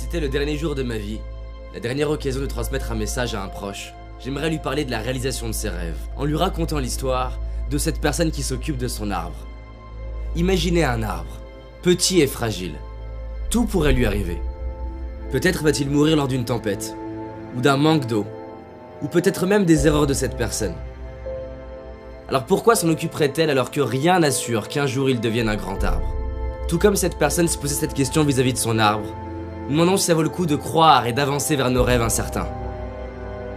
Si c'était le dernier jour de ma vie, la dernière occasion de transmettre un message à un proche, j'aimerais lui parler de la réalisation de ses rêves, en lui racontant l'histoire de cette personne qui s'occupe de son arbre. Imaginez un arbre, petit et fragile. Tout pourrait lui arriver. Peut-être va-t-il mourir lors d'une tempête, ou d'un manque d'eau, ou peut-être même des erreurs de cette personne. Alors pourquoi s'en occuperait-elle alors que rien n'assure qu'un jour il devienne un grand arbre? Tout comme cette personne se posait cette question vis-à-vis de son arbre, nous demandons si ça vaut le coup de croire et d'avancer vers nos rêves incertains.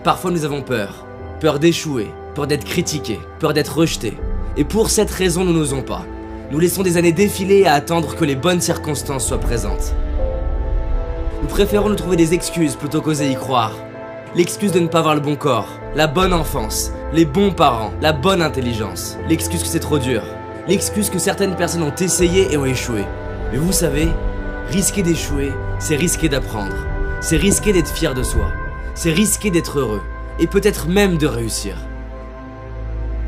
Parfois nous avons peur, peur d'échouer, peur d'être critiqués, peur d'être rejetés. Et pour cette raison nous n'osons pas. Nous laissons des années défiler à attendre que les bonnes circonstances soient présentes. Nous préférons nous trouver des excuses plutôt qu'oser y croire. L'excuse de ne pas avoir le bon corps, la bonne enfance, les bons parents, la bonne intelligence. L'excuse que c'est trop dur. L'excuse que certaines personnes ont essayé et ont échoué. Mais vous savez, risquer d'échouer, c'est risquer d'apprendre. C'est risquer d'être fier de soi. C'est risquer d'être heureux. Et peut-être même de réussir.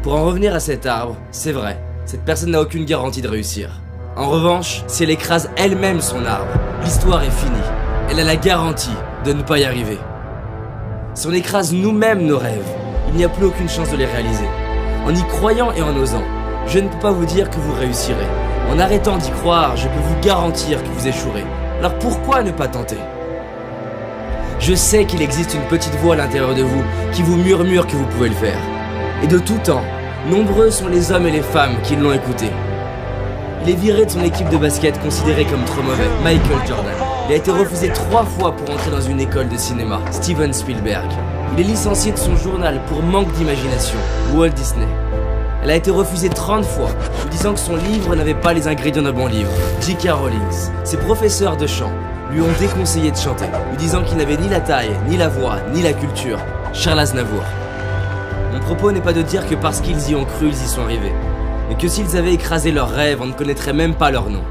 Pour en revenir à cet arbre, c'est vrai, cette personne n'a aucune garantie de réussir. En revanche, si elle écrase elle-même son arbre, l'histoire est finie. Elle a la garantie de ne pas y arriver. Si on écrase nous-mêmes nos rêves, il n'y a plus aucune chance de les réaliser. En y croyant et en osant, je ne peux pas vous dire que vous réussirez. En arrêtant d'y croire, je peux vous garantir que vous échouerez. Alors pourquoi ne pas tenter? Je sais qu'il existe une petite voix à l'intérieur de vous qui vous murmure que vous pouvez le faire. Et de tout temps, nombreux sont les hommes et les femmes qui l'ont écouté. Il est viré de son équipe de basket considéré comme trop mauvais, Michael Jordan. Il a été refusé 3 fois pour entrer dans une école de cinéma, Steven Spielberg. Il est licencié de son journal pour manque d'imagination, Walt Disney. Elle a été refusée 30 fois, lui disant que son livre n'avait pas les ingrédients d'un bon livre, J.K. Rowling. Ses professeurs de chant lui ont déconseillé de chanter, lui disant qu'il n'avait ni la taille, ni la voix, ni la culture, Charles Aznavour. Mon propos n'est pas de dire que parce qu'ils y ont cru, ils y sont arrivés, mais que s'ils avaient écrasé leurs rêves, on ne connaîtrait même pas leur nom.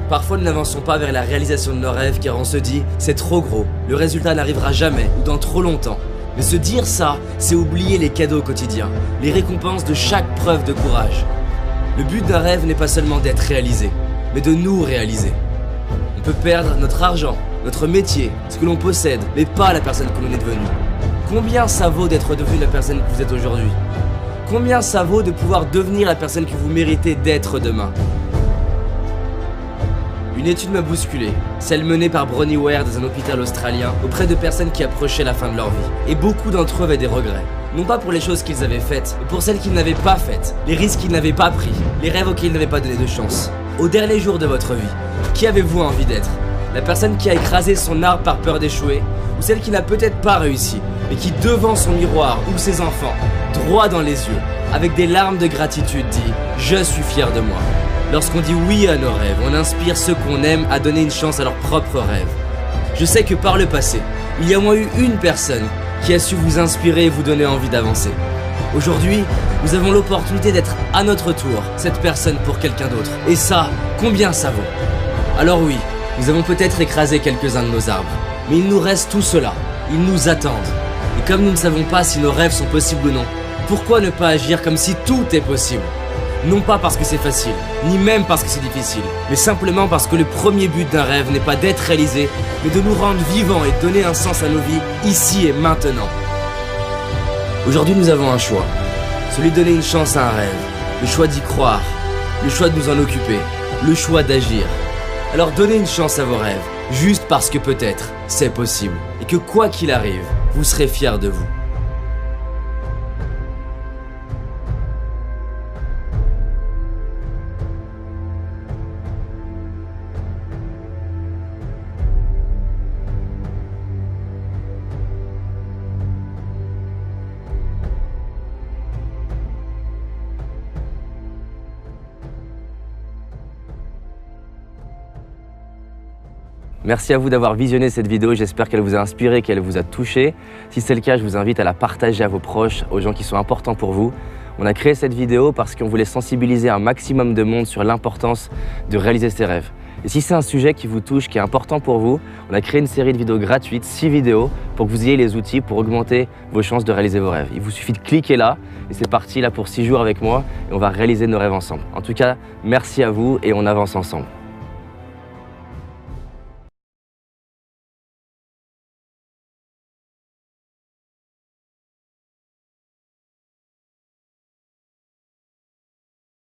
Parfois nous n'avançons pas vers la réalisation de nos rêves car on se dit « c'est trop gros, le résultat n'arrivera jamais ou dans trop longtemps ». Mais se dire ça, c'est oublier les cadeaux quotidiens, les récompenses de chaque preuve de courage. Le but d'un rêve n'est pas seulement d'être réalisé, mais de nous réaliser. On peut perdre notre argent, notre métier, ce que l'on possède, mais pas la personne que l'on est devenu. Combien ça vaut d'être devenu la personne que vous êtes aujourd'hui? Combien ça vaut de pouvoir devenir la personne que vous méritez d'être demain? Une étude m'a bousculé, celle menée par Bronnie Ware dans un hôpital australien auprès de personnes qui approchaient la fin de leur vie. Et beaucoup d'entre eux avaient des regrets. Non pas pour les choses qu'ils avaient faites, mais pour celles qu'ils n'avaient pas faites, les risques qu'ils n'avaient pas pris, les rêves auxquels ils n'avaient pas donné de chance. Au dernier jour de votre vie, qui avez-vous envie d'être? La personne qui a écrasé son arbre par peur d'échouer, ou celle qui n'a peut-être pas réussi, mais qui devant son miroir ou ses enfants, droit dans les yeux, avec des larmes de gratitude dit « Je suis fier de moi ». Lorsqu'on dit oui à nos rêves, on inspire ceux qu'on aime à donner une chance à leurs propres rêves. Je sais que par le passé, il y a au moins eu une personne qui a su vous inspirer et vous donner envie d'avancer. Aujourd'hui, nous avons l'opportunité d'être à notre tour cette personne pour quelqu'un d'autre. Et ça, combien ça vaut? Alors oui, nous avons peut-être écrasé quelques-uns de nos arbres, mais il nous reste tout cela. Ils nous attendent. Et comme nous ne savons pas si nos rêves sont possibles ou non, pourquoi ne pas agir comme si tout est possible? Non pas parce que c'est facile, ni même parce que c'est difficile, mais simplement parce que le premier but d'un rêve n'est pas d'être réalisé, mais de nous rendre vivants et de donner un sens à nos vies, ici et maintenant. Aujourd'hui nous avons un choix, celui de donner une chance à un rêve, le choix d'y croire, le choix de nous en occuper, le choix d'agir. Alors donnez une chance à vos rêves, juste parce que peut-être c'est possible, et que quoi qu'il arrive, vous serez fiers de vous. Merci à vous d'avoir visionné cette vidéo, j'espère qu'elle vous a inspiré, qu'elle vous a touché. Si c'est le cas, je vous invite à la partager à vos proches, aux gens qui sont importants pour vous. On a créé cette vidéo parce qu'on voulait sensibiliser un maximum de monde sur l'importance de réaliser ses rêves. Et si c'est un sujet qui vous touche, qui est important pour vous, on a créé une série de vidéos gratuites, 6 vidéos, pour que vous ayez les outils pour augmenter vos chances de réaliser vos rêves. Il vous suffit de cliquer là, et c'est parti là pour 6 jours avec moi, et on va réaliser nos rêves ensemble. En tout cas, merci à vous et on avance ensemble.